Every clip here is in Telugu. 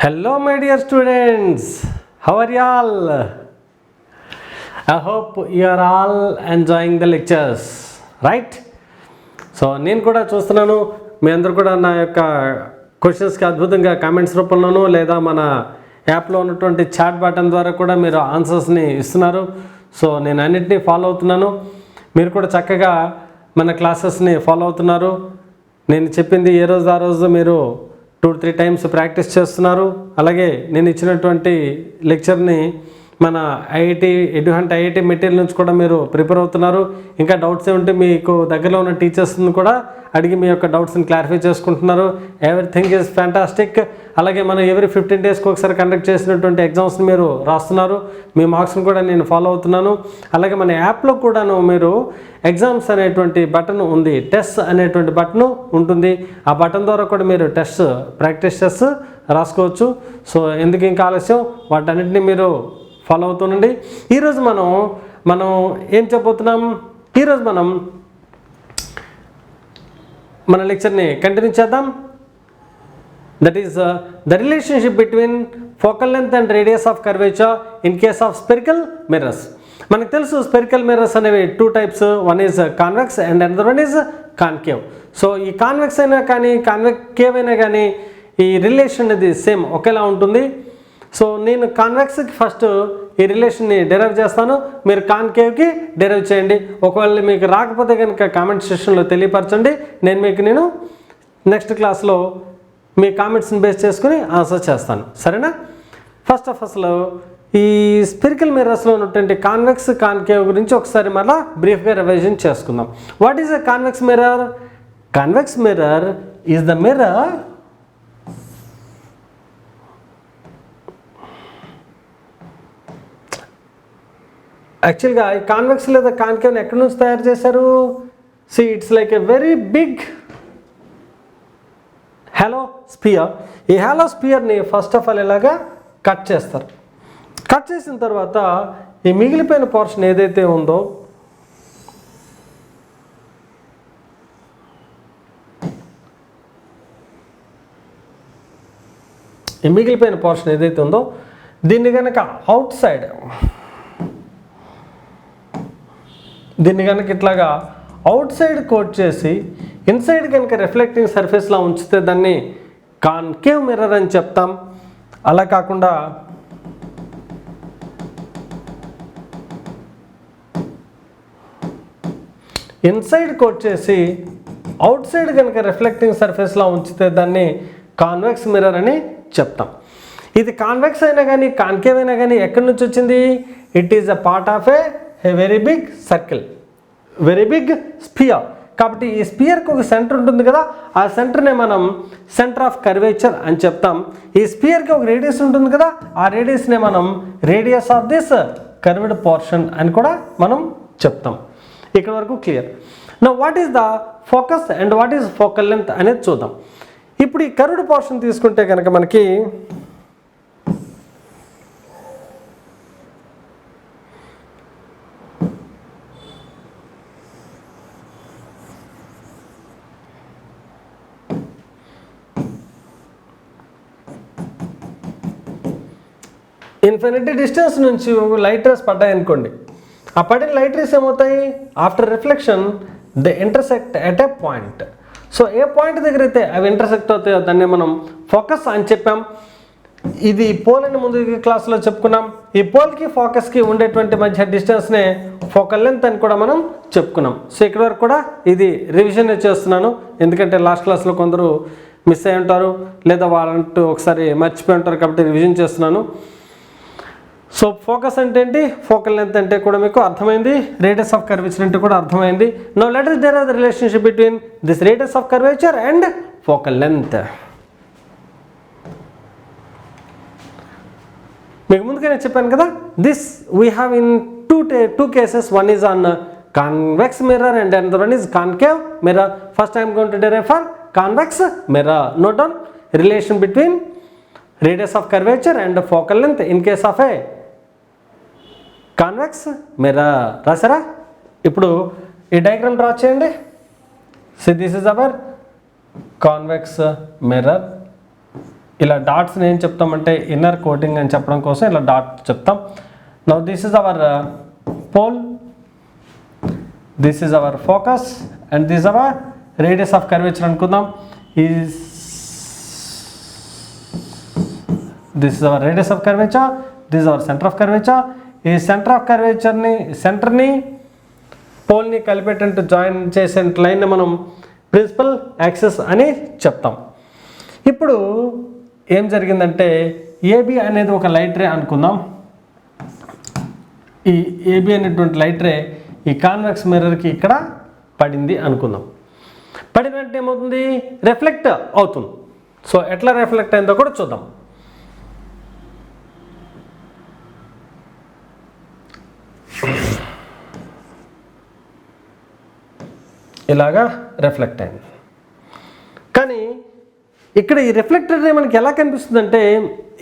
Hello my dear students, how are you all? I hope you are all enjoying the lectures, right? So నేను కూడా చూస్తున్నాను మీ అందరూ కూడా నా యొక్క క్వశ్చన్స్కి అద్భుతంగా కామెంట్స్ రూపంలోనూ లేదా మన యాప్లో ఉన్నటువంటి చాట్ బటన్ ద్వారా కూడా మీరు ఆన్సర్స్ని ఇస్తున్నారు. సో నేను అన్నిటినీ ఫాలో అవుతున్నాను. మీరు కూడా చక్కగా మన క్లాసెస్ని ఫాలో అవుతున్నారు. నేను చెప్పింది ఏ రోజు ఆ రోజు మీరు 2-3 టైమ్స్ ప్రాక్టీస్ చేస్తున్నారు. అలాగే నేను ఇచ్చినటువంటి లెక్చర్ని మన ఎడ్యుహంట్ ఐఐటి మెటీరియల్ నుంచి కూడా మీరు ప్రిపేర్ అవుతున్నారు. ఇంకా డౌట్స్ ఏమంటే మీకు దగ్గరలో ఉన్న టీచర్స్ని కూడా అడిగి మీ యొక్క డౌట్స్ని క్లారిఫై చేసుకుంటున్నారు. Everything is fantastic. అలాగే మనం ఎవ్రీ 15 డేస్కి ఒకసారి కండక్ట్ చేసినటువంటి ఎగ్జామ్స్ని మీరు రాస్తున్నారు. మీ మార్క్స్ని కూడా నేను ఫాలో అవుతున్నాను. అలాగే మన యాప్లో కూడాను మీరు ఎగ్జామ్స్ అనేటువంటి బటన్ ఉంది, టెస్ట్ అనేటువంటి బటన్ ఉంటుంది. ఆ బటన్ ద్వారా కూడా మీరు టెస్ట్ ప్రాక్టీస్ టెస్ట్ రాసుకోవచ్చు. సో ఎందుకు ఇంకా ఆలస్యం, వాటన్నిటిని మీరు ఫాలో అవుతుండండి. ఈరోజు మనం ఏం చెప్పబోతున్నాం, ఈరోజు మనం మన లెక్చర్ని కంటిన్యూ చేద్దాం. That is the relationship between focal length and radius of curvature in case of spherical mirrors. మనకు తెలుసు స్పెరికల్ మిర్రర్స్ అనేవి 2 types. One is convex and another one is concave. So ఈ కాన్వెక్స్ అయినా కానీ కాన్కేవ్ అయినా కానీ ఈ రిలేషన్ అనేది సేమ్ ఒకేలా ఉంటుంది. సో నేను కాన్వెక్స్కి ఫస్ట్ ఈ రిలేషన్ని డెరైవ్ చేస్తాను, మీరు కాన్కేవ్కి డెరైవ్ చేయండి. ఒకవేళ మీకు రాకపోతే కనుక కామెంట్ సెక్షన్లో తెలియపరచండి. నేను నెక్స్ట్ క్లాస్లో మీ కామెంట్స్ని బేస్ చేసుకుని ఆన్సర్ చేస్తాను, సరేనా? ఫస్ట్ ఆఫ్ అసలు ఈ స్పెరికల్ మిర్రర్స్లో ఉన్నటువంటి కాన్వెక్స్ కాన్కేవ్ గురించి ఒకసారి మళ్ళీ బ్రీఫ్గా రివిజన్ చేసుకుందాం. What is a convex mirror? Convex mirror is the mirror యాక్చువల్గా ఈ కాన్వెక్స్ లేదా కాన్కేవ్ని ఎక్కడి నుంచి తయారు చేశారు? See it's like a very big hollow sphere. ఈ హాలో స్పియర్ని ఫస్ట్ ఆఫ్ ఆల్ ఇలాగా కట్ చేస్తారు. కట్ చేసిన తర్వాత ఈ మిగిలిపోయిన పోర్షన్ ఏదైతే ఉందో దీన్ని కనుక ఇట్లాగా అవుట్ సైడ్ కోట్ చేసి ఇన్సైడ్ కనుక రిఫ్లెక్టింగ్ సర్ఫేస్లా ఉంచితే దాన్ని కాన్కేవ్ మిర్రర్ అని చెప్తాం. అలా కాకుండా ఇన్సైడ్ కోట్ చేసి అవుట్ సైడ్ కనుక రిఫ్లెక్టింగ్ సర్ఫేస్లా ఉంచితే దాన్ని కాన్వెక్స్ మిర్రర్ అని చెప్తాం. ఇది కాన్వెక్స్ అయినా కానీ కాన్కేవ్ అయినా కానీ ఎక్కడి నుంచి వచ్చింది? It is a part of a very big circle, very big sphere. కాబట్టి ఈ స్పియర్కి ఒక సెంటర్ ఉంటుంది కదా, ఆ సెంటర్నే మనం సెంటర్ ఆఫ్ కర్వేచర్ అని చెప్తాం. ఈ స్పియర్కి ఒక రేడియస్ ఉంటుంది కదా, ఆ రేడియస్నే మనం radius of this curved portion అని కూడా మనం చెప్తాం. ఇక్కడ వరకు clear. Now what is the focus and what is focal length అనేది చూద్దాం. ఇప్పుడు ఈ కర్వ్డ్ పోర్షన్ తీసుకుంటే కనుక మనకి ఇన్ఫినిటీ డిస్టెన్స్ నుంచి లైట్ రేస్ పడ్డాయి అనుకోండి. ఆ పడిన లైట్ రేస్ ఏమవుతాయి? After reflection they intersect at a point. So A point దగ్గర అయితే అవి ఇంటర్సెక్ట్ అవుతాయో దాన్ని మనం ఫోకస్ అని చెప్పాం. ఇది పోల్ అని ముందు క్లాస్లో చెప్పుకున్నాం. ఈ పోల్కి ఫోకస్కి ఉండేటువంటి మధ్య డిస్టెన్స్నే ఫోకల్ లెంత్ అని కూడా మనం చెప్పుకున్నాం. సో ఇక్కడ వరకు కూడా ఇది రివిజన్ చేస్తున్నాను, ఎందుకంటే లాస్ట్ క్లాస్లో కొందరు మిస్ అయి ఉంటారు లేదా వాళ్ళంటూ ఒకసారి మర్చిపోయి ఉంటారు, కాబట్టి రివిజన్ చేస్తున్నాను. సో ఫోకస్ అంటే ఏంటి, ఫోకల్ లెంత్ అంటే కూడా మీకు అర్థమైంది, రేడియస్ ఆఫ్ కర్వేచర్ అంటే కూడా అర్థమైంది. Now let us derive the relationship between this radius of curvature and focal length. మీకు ముందుగానే చెప్పాను కదా, this we have in two cases. One is on convex mirror and another one is concave mirror. First I am going to derive for convex mirror. Note down relation between radius of curvature and focal length in case of a convex mirror. రాసారా? ఇప్పుడు ఈ డయాగ్రామ్ డ్రా చేయండి. So this is our convex mirror. ఇలా డాట్స్ని ఏం చెప్తామంటే ఇన్నర్ కోటింగ్ అని చెప్పడం కోసం ఇలా డాట్ చెప్తాం. Now this is our pole, this is our focus and this our radius of curvature అనుకుందాం. This is our radius of curvature, this is our centre of curvature. ఈ సెంటర్ ఆఫ్ కర్వేచర్ని, సెంటర్ని పోల్ని కలిపేటట్టు జాయిన్ చేసే లైన్ని మనం ప్రిన్సిపల్ యాక్సిస్ అని చెప్తాం. ఇప్పుడు ఏం జరిగిందంటే ఏబి అనేది ఒక లైట్ రే అనుకుందాం. ఈ ఏబి అనేటువంటి లైట్ రే ఈ కాన్వెక్స్ మిర్రర్కి ఇక్కడ పడింది అనుకుందాం. పడిన వెంటనే ఏమవుతుంది? రిఫ్లెక్ట్ అవుతుంది. సో ఎట్లా రిఫ్లెక్ట్ అయిందో కూడా చూద్దాం. ఇలాగా రిఫ్లెక్ట్ అయింది. కానీ ఇక్కడ ఈ రిఫ్లెక్టెడ్ రే మనకి ఎలా కనిపిస్తుంది అంటే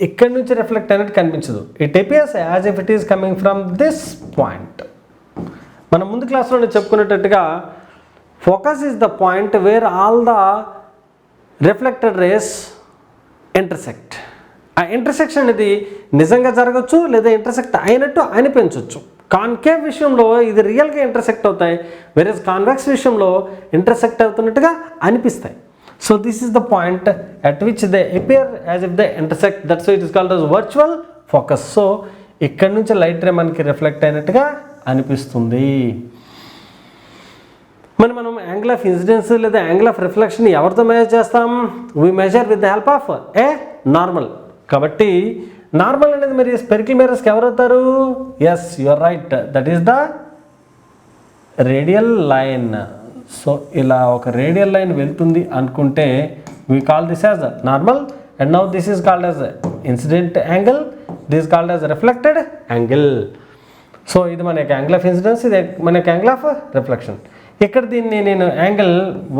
ఇక్కడి నుంచి రిఫ్లెక్ట్ అయినట్టు కనిపించదు. It appears as if it is coming from this point. మనం ముందు క్లాస్లోనే చెప్పుకునేటట్టుగా focus is the point where all the reflected rays intersect. ఆ ఇంటర్సెక్షన్ అనేది నిజంగా జరగచ్చు లేదా ఇంటర్సెక్ట్ అయినట్టు అనిపించవచ్చు. కాన్కేవ్ విషయంలో ఇది రియల్గా ఇంటర్సెక్ట్ అవుతాయి, వేరేస్ కాన్వెక్స్ విషయంలో ఇంటర్సెక్ట్ అవుతున్నట్టుగా అనిపిస్తాయి. So this is the point at which they appear as if they intersect. That's why it is called as virtual focus. సో ఇక్కడ నుంచి లైట్ రే మనకి రిఫ్లెక్ట్ అయినట్టుగా అనిపిస్తుంది. మరి మనం యాంగిల్ ఆఫ్ ఇన్సిడెన్స్ లేదా యాంగిల్ ఆఫ్ రిఫ్లెక్షన్ ఎవరితో మెజర్ చేస్తాం? We measure with the help of a normal. కాబట్టి నార్మల్ అనేది మరి స్పెరికల్ మిర్రర్స్కి ఎవరవుతారు? Yes, you are right, that is the radial line. So ఇలా ఒక రేడియల్ లైన్ వెళ్తుంది అనుకుంటే we call this as normal. And now this is called as incident angle, this called as reflected angle. So ఇది మన యొక్క యాంగిల్ ఆఫ్ ఇన్సిడెన్స్, ఇది మన యొక్క యాంగిల్ ఆఫ్ రిఫ్లెక్షన్. ఇక్కడ దీన్ని నేను యాంగిల్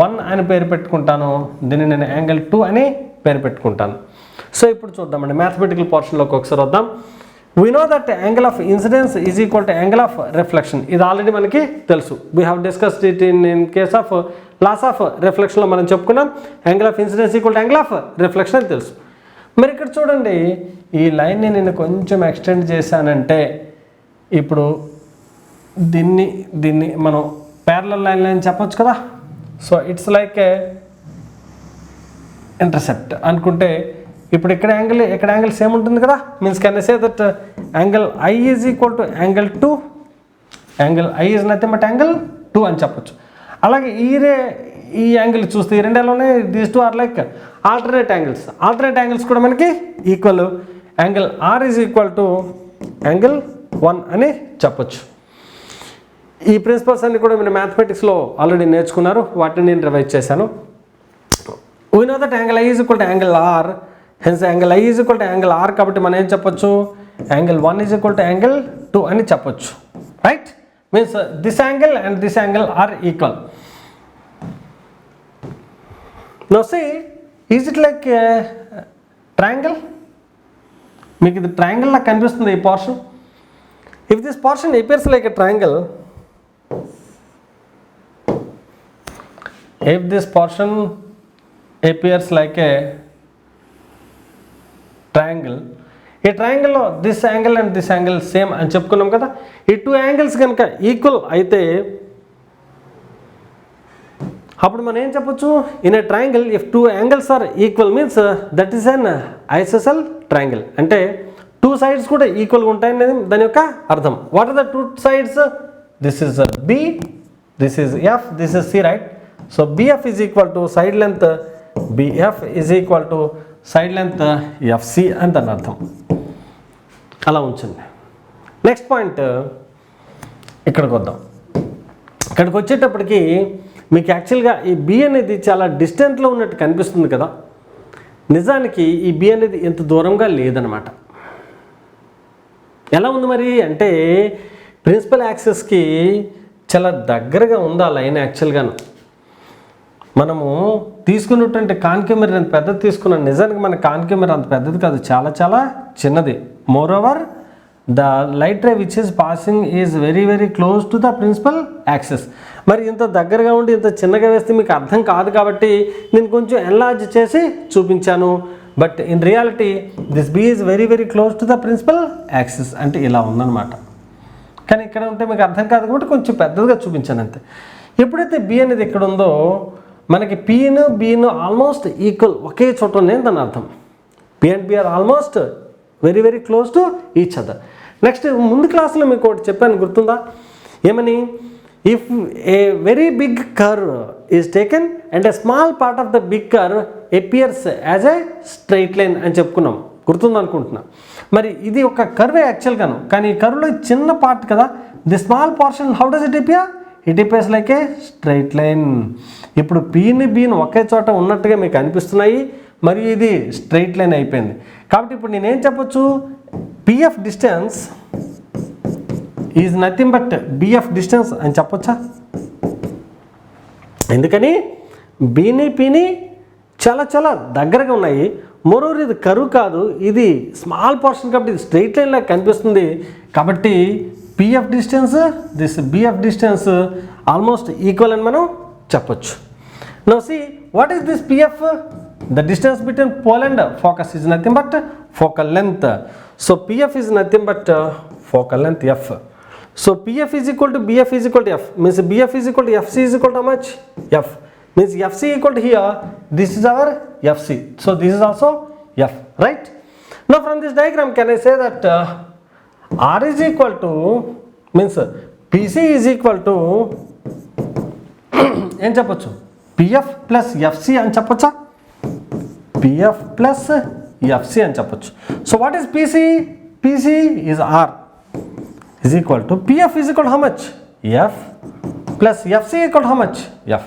1 అని పేరు పెట్టుకుంటాను, దీన్ని నేను యాంగిల్ 2 అని పేరు పెట్టుకుంటాను. సో ఇప్పుడు చూద్దామండి మ్యాథమెటికల్ పోర్షన్లోకి ఒకసారి వద్దాం. We know that angle of incidence is equal to angle of reflection. ఇది ఆల్రెడీ మనకి తెలుసు. We have discussed it in case of laws of రిఫ్లెక్షన్లో మనం చెప్పుకున్నాం. Angle of incidence equal to angle of reflection అని తెలుసు. మరి ఇక్కడ చూడండి, ఈ లైన్ని నేను కొంచెం ఎక్స్టెండ్ చేశానంటే ఇప్పుడు దీన్ని మనం ప్యారలల్ లైన్ అని చెప్పొచ్చు కదా. So it's like A intercept అనుకుంటే ఇప్పుడు ఇక్కడ యాంగిల్ సేమ్ ఉంటుంది కదా. Means can I say that angle I is equal to angle 2, angle I is nothing but angle 2 అని చెప్పొచ్చు. అలాగే ఈ యాంగిల్ చూస్తే ఈ రెండు ఎలా ఉన్నాయి? These two are like alternate angles. Alternate angles కూడా మనకి equal. Angle R is equal to angle 1 అని చెప్పొచ్చు. ఈ ప్రిన్సిపల్స్ అన్ని కూడా మీరు మ్యాథమెటిక్స్లో ఆల్రెడీ నేర్చుకున్నారు, వాటిని నేను రివైజ్ చేశాను. We know that angle I is equal to angle R, hence angle I is equal to angle R. కాబట్టి మనం ఏం చెప్పొచ్చు? Angle 1 is equal to angle 2 అని చెప్పొచ్చు. Right? Means this angle and this angle are equal. Now see, is it like triangle? మీకు ఇది ట్రయాంగిల్ లాగా కనిపిస్తుంది ఈ portion. If this portion appears like a triangle, if this portion appears like a triangle, ఈ ట్రయాంగిల్లో this angle and this angle same అని చెప్పుకున్నాం కదా. ఈ 2 యాంగిల్స్ కనుక ఈక్వల్ అయితే అప్పుడు మనం ఏం చెప్పొచ్చు? In a triangle if 2 angles are equal means that is an isosceles triangle. అంటే 2 సైడ్స్ కూడా ఈక్వల్గా ఉంటాయనేది దాని యొక్క అర్థం. What are the 2 sides? This is B, this is F, this is C, right? So BF is equal to side length BF is equal to side length FC అని దాని అర్థం. అలా ఉంచండి. నెక్స్ట్ పాయింట్ ఇక్కడికి వద్దాం. ఇక్కడికి వచ్చేటప్పటికి మీకు యాక్చువల్గా ఈ B అనేది చాలా డిస్టెంట్లో ఉన్నట్టు కనిపిస్తుంది కదా. నిజానికి ఈ B అనేది ఎంత దూరంగా లేదనమాట. ఎలా ఉంది మరి అంటే ప్రిన్సిపల్ యాక్సిస్కి చాలా దగ్గరగా ఉంది ఆ లైన్. యాక్చువల్గాను మనము తీసుకున్నటువంటి కాన్కేవ్ మిర్రర్ అంత పెద్దది తీసుకున్నాం. నిజానికి మన కాన్కేవ్ మిర్రర్ అంత పెద్దది కాదు, చాలా చాలా చిన్నది. Moreover the light ray which is passing is very very close to the principal axis. మరి ఇంత దగ్గరగా ఉండి ఇంత చిన్నగా వేస్తే మీకు అర్థం కాదు కాబట్టి నేను కొంచెం ఎన్లార్జ్ చేసి చూపించాను. But in reality this B is very very close to the principal axis అంటే ఇలా ఉందన్నమాట. కానీ ఇక్కడ ఉంటే మీకు అర్థం కాదు కాబట్టి కొంచెం పెద్దదిగా చూపించాను అంతే. ఎప్పుడైతే బి అనేది ఇక్కడ ఉందో మనకి పీను బీను ఆల్మోస్ట్ ఈక్వల్, ఒకే చోట ఉన్నాయి దాని అర్థం. P and B are almost very very close to each other. Next ముందు క్లాస్లో మీకు ఒకటి చెప్పాను గుర్తుందా, ఏమని, if a very big curve is taken and a small part of the big curve appears as a straight line అని చెప్పుకున్నాం, గుర్తుందనుకుంటున్నా. మరి ఇది ఒక కర్వే యాక్చువల్గాను, కానీ ఈ కర్వ్లో చిన్న పార్ట్ కదా, the small portion how does it appear, it appears like A straight line. ఇప్పుడు పీని బీని ఒకే చోట ఉన్నట్టుగా మీకు అనిపిస్తున్నాయి, మరియు ఇది స్ట్రైట్ లైన్ అయిపోయింది. కాబట్టి ఇప్పుడు నేనేం చెప్పొచ్చు, PF distance is nothing but BF distance అని చెప్పొచ్చా. ఎందుకని బీని పీని చాలా చాలా దగ్గరగా ఉన్నాయి. మోరోవర్ ఇది కరువు కాదు, ఇది స్మాల్ పోర్షన్ కాబట్టి ఇది స్ట్రైట్ లైన్ లాగా కనిపిస్తుంది. కాబట్టి PF distance this BF distance almost equal అని మనం చెప్పొచ్చు. Now see what is this PF, the distance between pole and focus is nothing but focal length. So PF is nothing but focal length F. So PF is equal to BF is equal to F, means BF is equal to FC is equal to how much, F, means FC equal to here, this is our FC, so this is also F, right? Now from this diagram can I say that R is equal to, means PC is equal to ఏం చెప్పొచ్చు, PF plus FC అని చెప్పొచ్చా, PF plus FC అని చెప్పొచ్చు. So what is PC? PC is R is equal to PF is equal to how much, F plus FC equal to how much, F.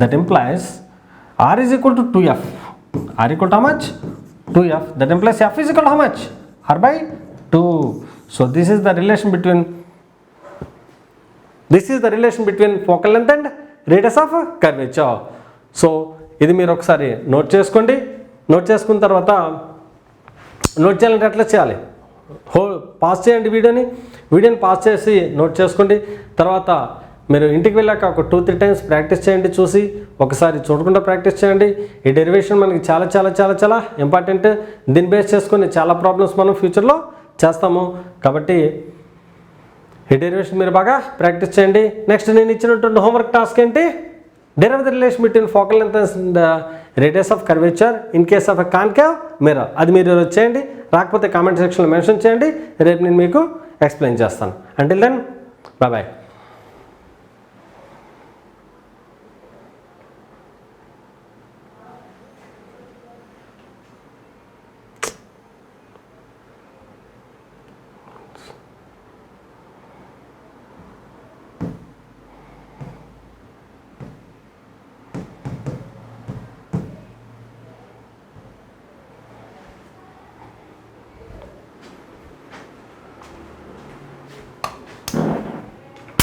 That implies R is equal to 2F. R equal to how much, 2F. That implies F is equal to how much, R by 2. So this is the relation between focal length and radius of curvature. So ఇది మీరు ఒకసారి నోట్ చేసుకోండి. నోట్ చేసుకున్న తర్వాత నోట్ చేయాలంటే ఎట్లా చేయాలి, పాస్ చేయండి వీడియోని పాస్ చేసి నోట్ చేసుకోండి. తర్వాత మీరు ఇంటికి వెళ్ళాక ఒక 2-3 టైమ్స్ ప్రాక్టీస్ చేయండి, చూసి ఒకసారి చూడకుండా ప్రాక్టీస్ చేయండి. ఈ డెరివేషన్ మనకి చాలా చాలా చాలా చాలా ఇంపార్టెంట్. దీన్ని బేస్ చేసుకొని చాలా ప్రాబ్లమ్స్ మనం ఫ్యూచర్లో చేస్తాము. కాబట్టి ఈ డెరివేషన్ మీరు బాగా ప్రాక్టీస్ చేయండి. నెక్స్ట్ నేను ఇచ్చినటువంటి హోంవర్క్ టాస్క్ ఏంటి, derive the relation between focal length and the radius of curvature in case of a concave mirror. అది మీరు చేయండి, రాకపోతే కామెంట్ సెక్షన్లో మెన్షన్ చేయండి, రేపు నేను మీకు ఎక్స్ప్లెయిన్ చేస్తాను. Until then, bye bye.